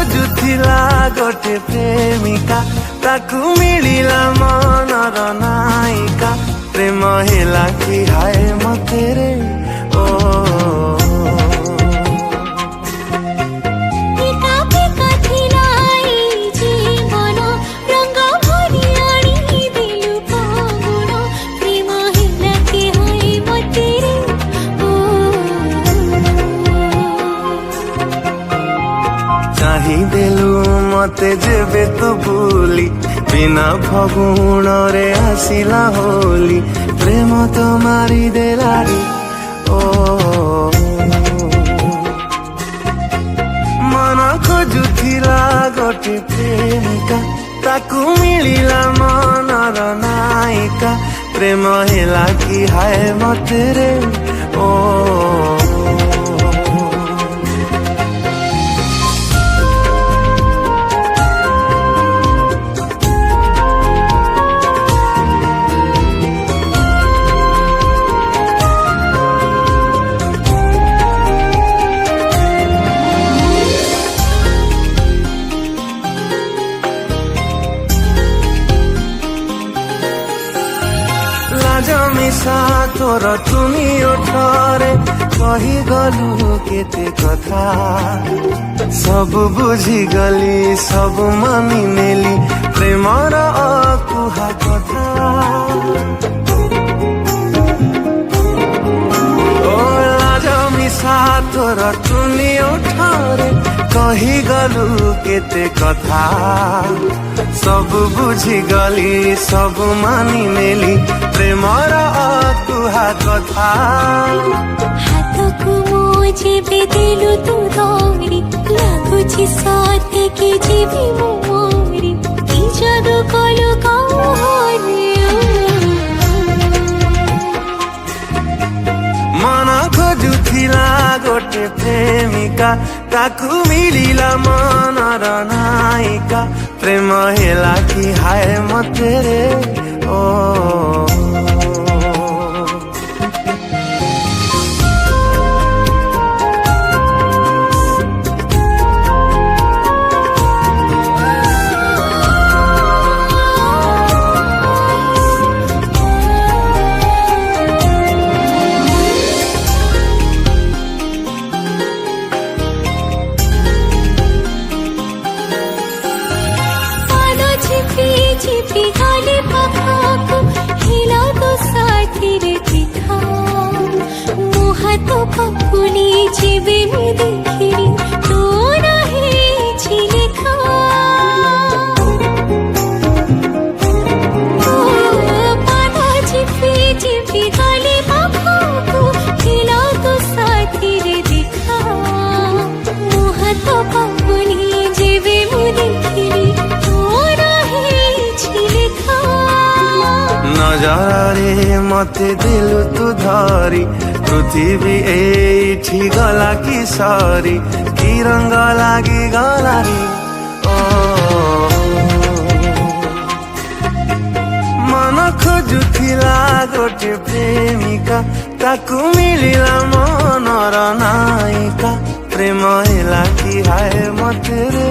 खोजुथिला गोटे प्रेमिका ताकू मिलिला मनर नायिका प्रेम हेला कि हाय मते रे ओ देलु मते जेबे तू भूली बिना फगुण रे आसिला होली प्रेम तो मारी देलारी ओ मन खोजुथिला गोटे प्रेमिका ताकू मिलिला मनर नायिका प्रेम हेला कि हाय मते रे ओ जमिसा तोर तुनी ओठरे कही गलु केते कथा सब बुझी गली सब मानी नेली प्रेमर अकुहा कथा ओ जमिसा तोर तुनी ओठरे कही गलु केते कथा सब बुझी गली सब मानी नेली प्रेमर अकुहा कथा हाथकु मोजे बेदेलु तू धरी लागुछि सते कि जीवी मोरी कि जादू कलु कहरे मन खोजुथिला गोटे प्रेमिका ताकू मिलिला मनर नायिका प्रेम हेला कि हाय मते रे ओ चिपी गाली पाखाको हिला तो साथी रे दिखा मुहा तो पपुली जीवे मु देखिरी तो रहे छिलेखा पादा चिपी गाली पाखाको हिला तो साथी रे दिखा मुहा तो पपुली जीवे मु देखिरी नजरे मते दिलु तू धरी पृथ्वी एठी गला कि सरी कि रंग लागी गला रे ओ मन खोजुथिला गोटे प्रेमिका ताकू मिलिला मनर नायिका प्रेम हेला कि हाय मते रे।